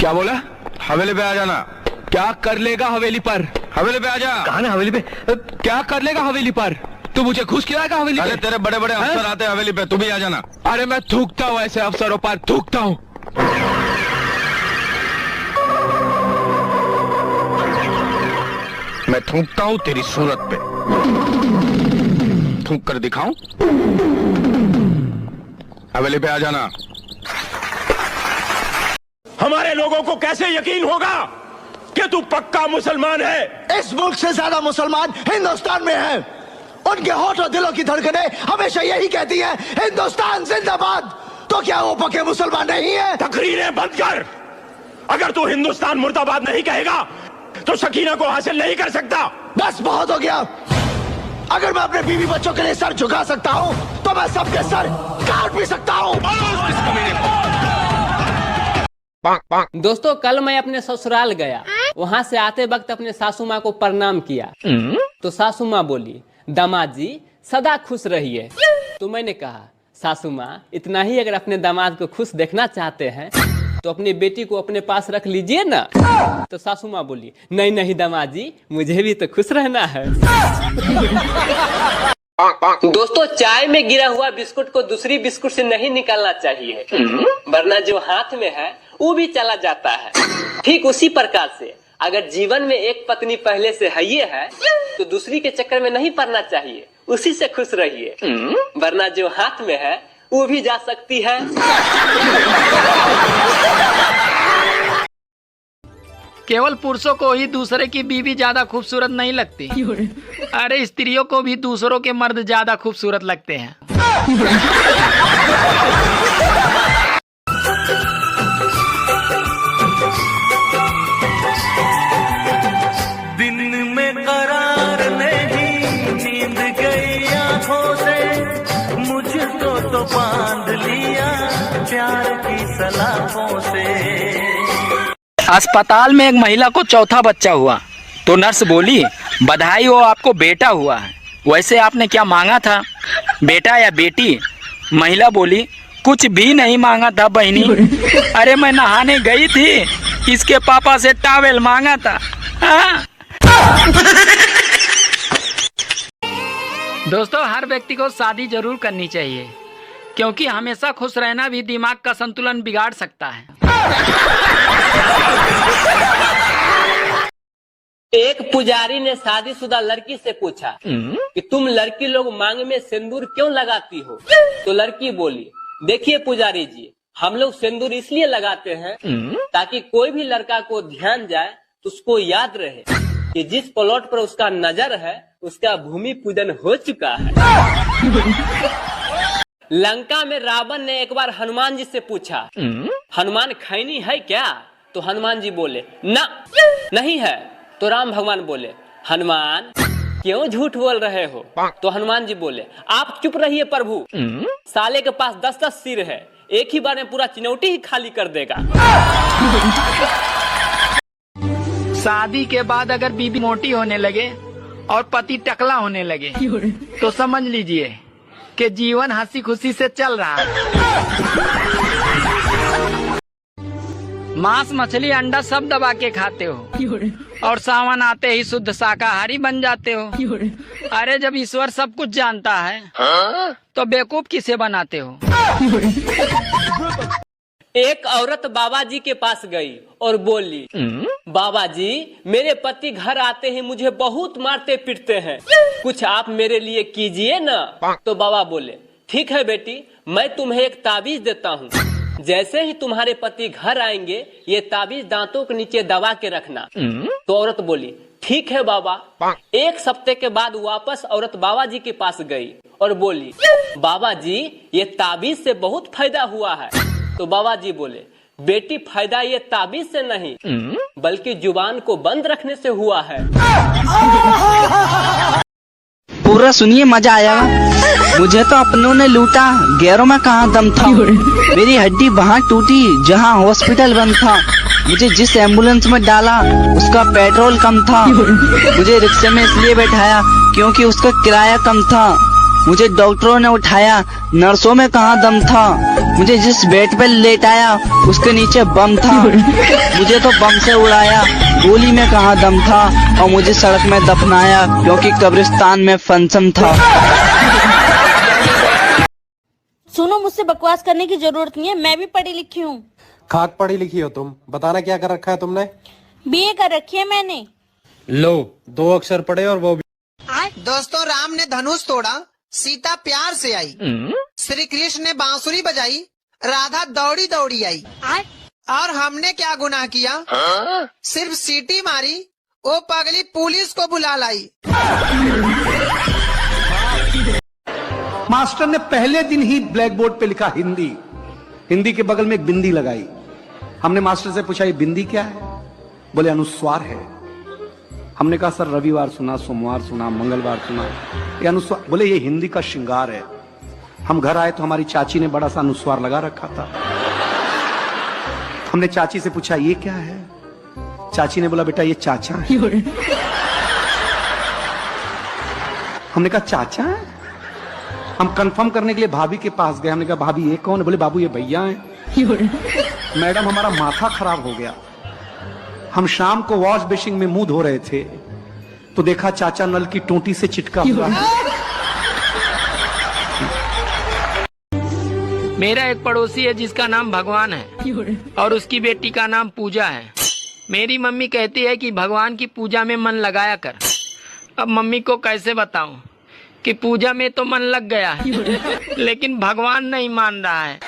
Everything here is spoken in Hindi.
क्या बोला? हवेली पे आ जाना। क्या कर लेगा हवेली पर? हवेली पे आ जा। कहाँ है हवेली पे? क्या कर लेगा हवेली पर? तू मुझे घुस खिलाएगा हवेली पे? अरे तेरे बड़े बड़े अफसर आते हैं हवेली पे, तू भी आ जाना। अरे मैं थूकता हूँ ऐसे अफसरों पर, थूकता हूँ। मैं थूकता हूँ तेरी सूरत पे। थूक कर दिखाऊं? हवेली पे आ जाना। हमारे लोगों को कैसे यकीन होगा कि तू पक्का मुसलमान है? इस मुल्क से ज्यादा मुसलमान हिंदुस्तान में हैं। उनके होठ और दिलों की धड़कनें हमेशा यही कहती हैं, हिंदुस्तान जिंदाबाद। तो क्या वो पक्के मुसलमान नहीं है? तकरीरें बंद कर। अगर तू हिंदुस्तान मुर्दाबाद नहीं कहेगा तो सकीना को हासिल नहीं कर सकता। बस बहुत हो गया। अगर मैं अपने बीवी बच्चों के लिए सर झुका सकता हूँ तो मैं सबके सर काट भी सकता हूँ। दोस्तों, कल मैं अपने ससुराल गया। वहाँ से आते वक्त अपने सासू माँ को प्रणाम किया तो सासू माँ बोली, दामाद जी सदा खुश रहिए। तो मैंने कहा, सासू माँ इतना ही अगर अपने दामाद को खुश देखना चाहते हैं तो अपनी बेटी को अपने पास रख लीजिए ना। तो सासू माँ बोली, नहीं नहीं दामाद जी, मुझे भी तो खुश रहना है। दोस्तों, चाय में गिरा हुआ बिस्कुट को दूसरी बिस्कुट से नहीं निकालना चाहिए, वरना जो हाथ में है वो भी चला जाता है। ठीक उसी प्रकार से अगर जीवन में एक पत्नी पहले से है ये है तो दूसरी के चक्कर में नहीं पड़ना चाहिए, उसी से खुश रहिए, वरना जो हाथ में है वो भी जा सकती है। केवल पुरुषों को ही दूसरे की बीवी ज्यादा खूबसूरत नहीं लगती। अरे स्त्रियों को भी दूसरों के मर्द ज्यादा खूबसूरत लगते हैं। दिन में करार नहीं, नींद गई आंखों से, मुझको तो बांध लिया प्यार की सलाखों से। अस्पताल में एक महिला को चौथा बच्चा हुआ तो नर्स बोली, बधाई हो, आपको बेटा हुआ है। वैसे आपने क्या मांगा था, बेटा या बेटी? महिला बोली, कुछ भी नहीं मांगा था बहनी। अरे मैं नहाने गई थी, इसके पापा से टॉवेल मांगा था। हाँ? दोस्तों, हर व्यक्ति को शादी जरूर करनी चाहिए, क्योंकि हमेशा खुश रहना भी दिमाग का संतुलन बिगाड़ सकता है। एक पुजारी ने शादीशुदा लड़की से पूछा कि तुम लड़की लोग मांग में सिंदूर क्यों लगाती हो? तो लड़की बोली, देखिए पुजारी जी, हम लोग सिंदूर इसलिए लगाते हैं ताकि कोई भी लड़का को ध्यान जाए तो उसको याद रहे कि जिस प्लॉट पर उसका नजर है उसका भूमि पूजन हो चुका है। लंका में रावण ने एक बार हनुमान जी से पूछा, हनुमान खैनी है क्या? तो हनुमान जी बोले, ना नहीं है। तो राम भगवान बोले, हनुमान क्यों झूठ बोल रहे हो? तो हनुमान जी बोले, आप चुप रहिए प्रभु, साले के पास 10-10 सिर है, एक ही बार में पूरा चिनौटी ही खाली कर देगा। शादी के बाद अगर बीवी मोटी होने लगे और पति टकला होने लगे तो समझ लीजिए कि जीवन हंसी खुशी से चल रहा है। मांस मछली अंडा सब दबा के खाते हो और सावन आते ही शुद्ध शाकाहारी बन जाते हो। अरे जब ईश्वर सब कुछ जानता है तो बेवकूफ किसे बनाते हो? एक औरत बाबा जी के पास गई और बोली, बाबा जी मेरे पति घर आते ही मुझे बहुत मारते पीटते हैं, कुछ आप मेरे लिए कीजिए ना। तो बाबा बोले, ठीक है बेटी, मैं तुम्हें एक ताबीज देता हूँ, जैसे ही तुम्हारे पति घर आएंगे ये ताबीज दांतों के नीचे दबा के रखना। तो औरत बोली, ठीक है बाबा। एक हफ्ते के बाद वापस औरत बाबा जी के पास गई और बोली, बाबा जी ये ताबीज से बहुत फायदा हुआ है। तो बाबा जी बोले, बेटी फायदा ये ताबीज से नहीं बल्कि जुबान को बंद रखने से हुआ है। पूरा सुनिए, मजा आएगा। मुझे तो अपनों ने लूटा, गैरों में कहाँ दम था। मेरी हड्डी वहाँ टूटी जहाँ हॉस्पिटल बंद था। मुझे जिस एम्बुलेंस में डाला उसका पेट्रोल कम था। मुझे रिक्शे में इसलिए बैठाया क्योंकि उसका किराया कम था। मुझे डॉक्टरों ने उठाया, नर्सों में कहाँ दम था। मुझे जिस बेड पे लेटाया उसके नीचे बम था। मुझे तो बम से उड़ाया, गोली में कहाँ दम था, और मुझे सड़क में दफनाया क्योंकि कब्रिस्तान में फंक्शन था। सुनो, मुझसे बकवास करने की जरूरत नहीं है, मैं भी पढ़ी लिखी हूँ। खाक पढ़ी लिखी हो तुम, बताना क्या कर रखा है तुमने? बीए कर रखी है मैंने। लो, 2 अक्षर पढ़े और वो भी। दोस्तों, राम ने धनुष तोड़ा, सीता प्यार से आई, श्री कृष्ण ने बांसुरी बजाई, राधा दौड़ी दौड़ी आई, और हमने क्या गुनाह किया? सिर्फ सीटी मारी, वो पगली पुलिस को बुला लाई। मास्टर ने पहले दिन ही ब्लैक बोर्ड पे लिखा हिंदी। हिंदी के बगल में एक बिंदी लगाई। हमने मास्टर से पूछा, ये बिंदी क्या है? बोले अनुस्वार है। हमने कहा सर, रविवार सुना, सोमवार सुना, मंगलवार सुना, ये अनुस्वार? बोले ये हिंदी का श्रृंगार है। हम घर आए तो हमारी चाची ने बड़ा सा अनुस्वार लगा रखा था। हमने चाची से पूछा, ये क्या है? चाची ने बोला, बेटा ये चाचा है। हमने कहा चाचा है? हम कंफर्म करने के लिए भाभी के पास गए। हमने कहा, भाभी ये कौन है? बोले, बाबू ये भैया हैं। मैडम, हमारा माथा खराब हो गया। हम शाम को वॉश बेसिन में मुंह धो रहे थे तो देखा चाचा नल की टोटी से चिटका हुआ है। मेरा एक पड़ोसी है जिसका नाम भगवान है और उसकी बेटी का नाम पूजा है। मेरी मम्मी कहती है कि भगवान की पूजा में मन लगाया कर। अब मम्मी को कैसे बताऊं कि पूजा में तो मन लग गया है लेकिन भगवान नहीं मान रहा है।